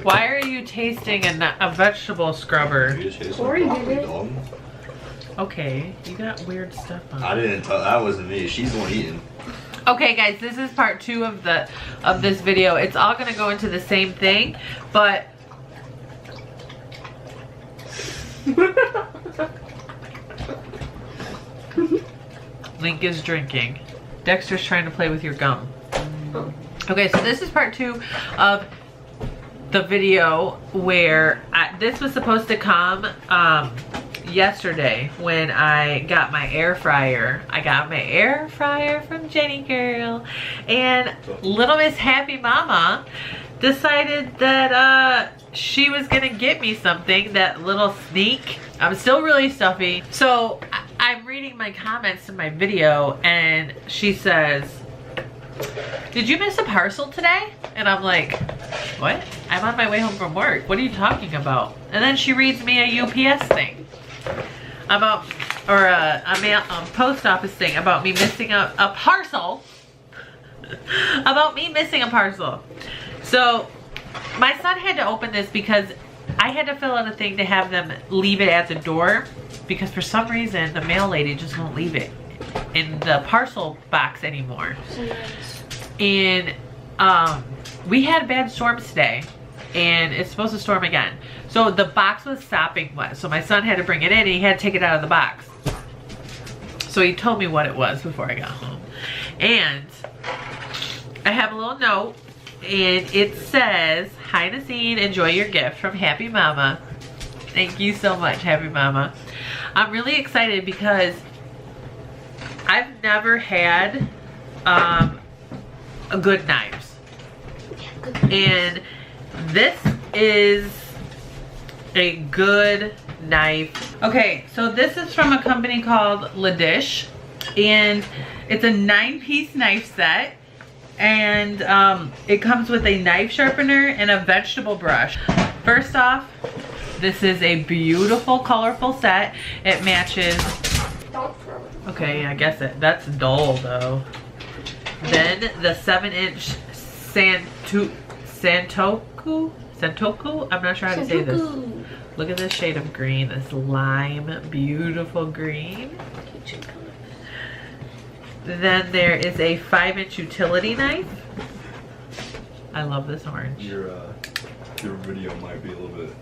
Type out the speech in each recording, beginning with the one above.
Why are you tasting a vegetable scrubber? Corey did it. Okay, you got weird stuff on. I didn't tell. That wasn't me. She's the one eating. Okay, guys, this is part 2 of this video. It's all gonna go into the same thing, but Link is drinking. Dexter's trying to play with your gum. Okay, so this is part 2 of the video where this was supposed to come yesterday when I got my air fryer. I got my air fryer from Jenny Girl, and Little Miss Happy Mama decided that she was gonna get me something, that little sneak. I'm still really stuffy. So I'm reading my comments in my video, and she says, "Did you miss a parcel today?" And I'm like, "What? I'm on my way home from work. What are you talking about?" And then she reads me a UPS thing about, or a post office thing about me missing a parcel. About me missing a parcel. So my son had to open this because I had to fill out a thing to have them leave it at the door, because for some reason the mail lady just won't leave it in the parcel box anymore. And we had bad storms today, and it's supposed to storm again. So the box was sopping wet, so my son had to bring it in, and he had to take it out of the box. So he told me what it was before I got home. And I have a little note, and it says, "Hi Naseen, enjoy your gift from Happy Mama." Thank you so much, Happy Mama. I'm really excited because I've never had good knives. And this is a good knife. Okay, so this is from a company called La Dish, and it's a 9-piece knife set. And it comes with a knife sharpener and a vegetable brush. First off, this is a beautiful, colorful set. It matches. Okay, I guess that's dull though. Then the 7-inch Santoku? I'm not sure how to say this. Look at this shade of green, this lime, beautiful green. Then there is a 5-inch utility knife. I love this orange. Your video might be a little bit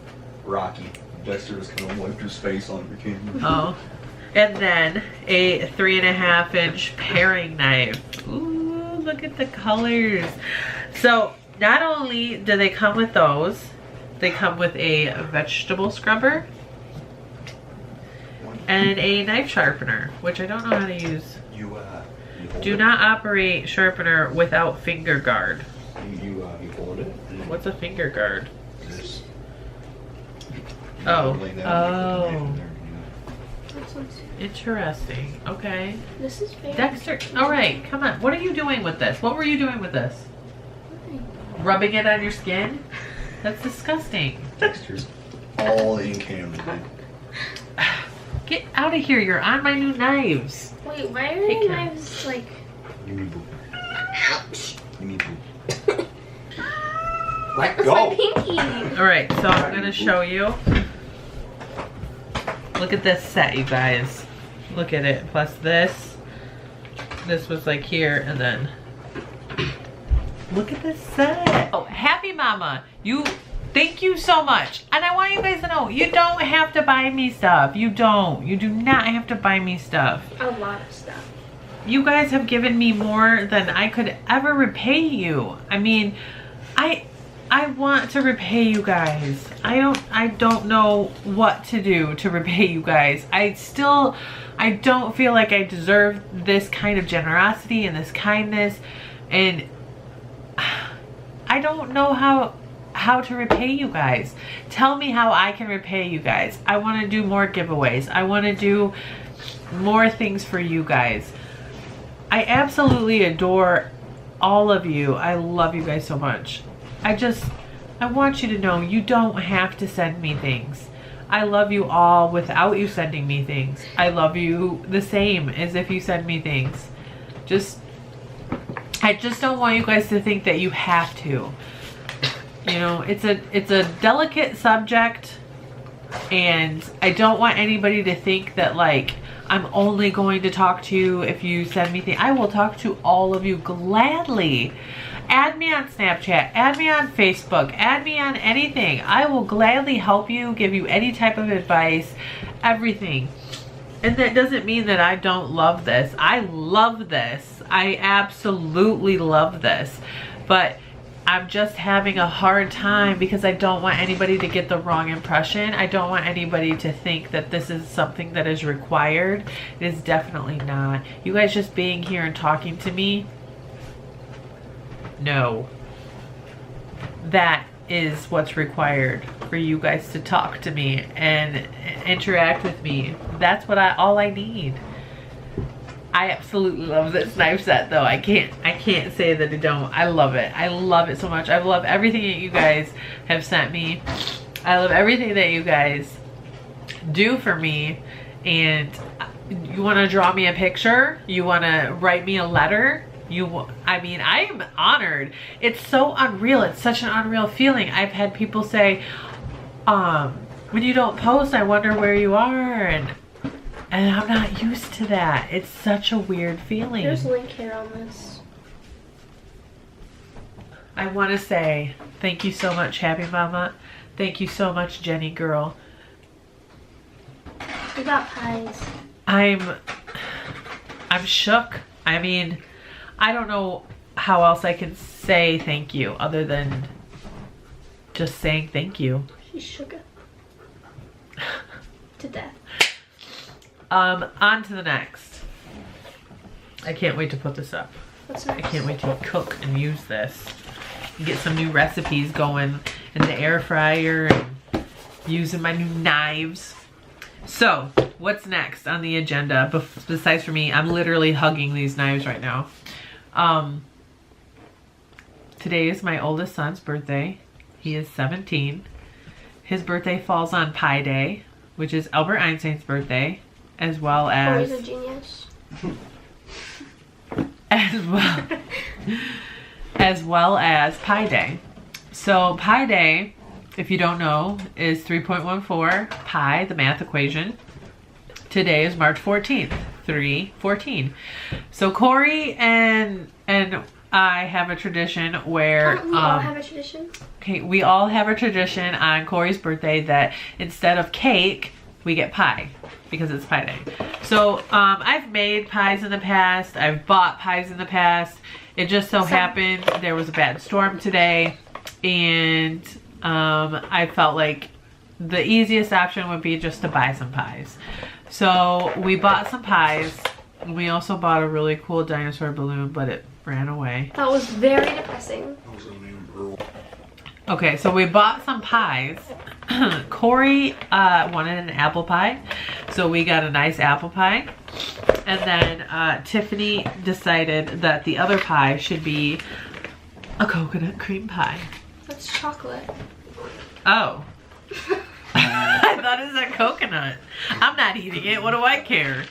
rocky. Dexter just kind of wiped his face on the camera. Oh. And then a 3.5-inch paring knife. Ooh, look at the colors. So not only do they come with those, they come with a vegetable scrubber and a knife sharpener, which I don't know how to use. Do not operate sharpener without finger guard. You hold it. What's a finger guard? This. Oh. Oh. Interesting. Okay. This is very Dexter, all right, come on. What are you doing with this? What were you doing with this? Rubbing it on your skin? That's disgusting. Dexter's all in camera, dude. Get out of here. You're on my new knives. Wait, why are the knives like... You need boo. Ouch. You need boo. Let That's go. my pinky. All right, so I'm going to show you. Look at this set, you guys. Look at it. Plus this. This was like here, and then... Look at this set. Oh, Happy Mama. Thank you so much. And I want you guys to know, you don't have to buy me stuff. You don't. You do not have to buy me stuff. A lot of stuff. You guys have given me more than I could ever repay you. I mean, I want to repay you guys. I don't know what to do to repay you guys. I don't feel like I deserve this kind of generosity and this kindness, and I don't know how to repay you guys. Tell me how I can repay you guys. I want to do more giveaways. I want to do more things for you guys. I absolutely adore all of you. I love you guys so much. I want you to know you don't have to send me things. I love you all without you sending me things. I love you the same as if you send me things. I just don't want you guys to think that you have to. You know, it's a delicate subject, and I don't want anybody to think that like I'm only going to talk to you if you send me things. I will talk to all of you gladly. Add me on Snapchat, add me on Facebook, add me on anything. I will gladly help you, give you any type of advice, everything. And that doesn't mean that I don't love this. I love this. I absolutely love this. But I'm just having a hard time because I don't want anybody to get the wrong impression. I don't want anybody to think that this is something that is required. It is definitely not. You guys just being here and talking to me, no. That is what's required for you guys to talk to me and interact with me. That's what all I need. I absolutely love this knife set though. I can't say that I don't. I love it. I love it so much. I love everything that you guys have sent me. I love everything that you guys do for me. And you want to draw me a picture? You want to write me a letter? I mean, I am honored. It's so unreal. It's such an unreal feeling. I've had people say, when you don't post, I wonder where you are, and I'm not used to that. It's such a weird feeling. There's a link here on this. I want to say thank you so much, Happy Mama. Thank you so much, Jenny girl. We got pies. I'm shook. I mean, I don't know how else I can say thank you other than just saying thank you. She's sugar. To death. On to the next. I can't wait to put this up. What's I next? can't wait to cook and use this. Get some new recipes going in the air fryer and using my new knives. So, what's next on the agenda? Besides for me, I'm literally hugging these knives right now. Today is my oldest son's birthday. He is 17. His birthday falls on Pi Day, which is Albert Einstein's birthday, as well as... Oh, he's a genius. as well as Pi Day. So Pi Day, if you don't know, is 3.14 pi, the math equation. Today is March 14th, 314. So Corey and I have a tradition where Don't we all have a tradition? Okay, we all have a tradition on Corey's birthday that instead of cake, we get pie because it's Pi Day. So I've made pies in the past. I've bought pies in the past. It just so happened there was a bad storm today, and I felt like the easiest option would be just to buy some pies. So we bought some pies. We also bought a really cool dinosaur balloon, but it ran away. That was very depressing. Okay, so we bought some pies. Corey wanted an apple pie, so we got a nice apple pie. And then Tiffany decided that the other pie should be a coconut cream pie. That's chocolate. Oh. I thought it was a coconut. I'm not eating it. What do I care?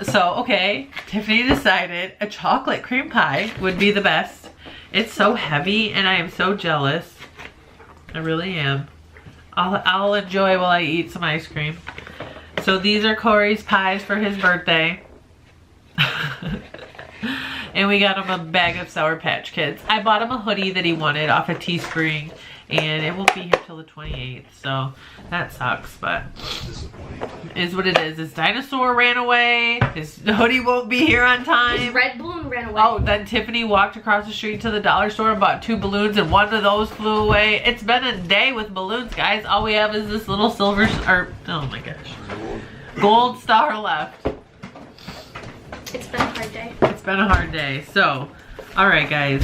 So, okay, Tiffany decided a chocolate cream pie would be the best. It's so heavy and I am so jealous. I really am. I'll enjoy while I eat some ice cream. So these are Corey's pies for his birthday. And we got him a bag of Sour Patch Kids. I bought him a hoodie that he wanted off of Teespring, and it won't be here till the 28th, so that sucks, but is what it is. His dinosaur ran away. His hoodie won't be here on time. His red balloon ran away. Oh, then Tiffany walked across the street to the dollar store and bought 2 balloons, and one of those flew away. It's been a day with balloons, guys. All we have is this little silver, or oh my gosh, gold star left. It's been a hard day. It's been a hard day. So, all right, guys.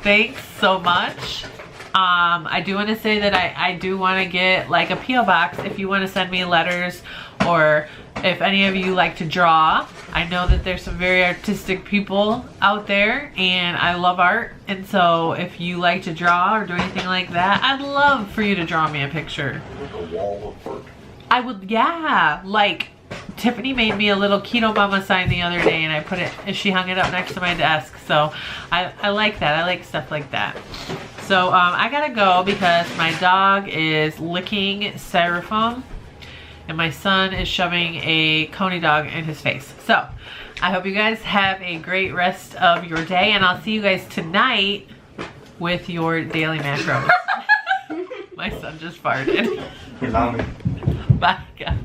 Thanks so much. I do want to say that I do want to get like a P.O. box if you want to send me letters, or if any of you like to draw. I know that there's some very artistic people out there, and I love art. And so if you like to draw or do anything like that, I'd love for you to draw me a picture. Like a wall of art. I would, yeah, like Tiffany made me a little keto mama sign the other day, and I put it, and she hung it up next to my desk. So I like that. I like stuff like that. So I gotta go because my dog is licking styrofoam and my son is shoving a coney dog in his face. So I hope you guys have a great rest of your day, and I'll see you guys tonight with your daily macros. My son just farted. Allow me. Bye guys.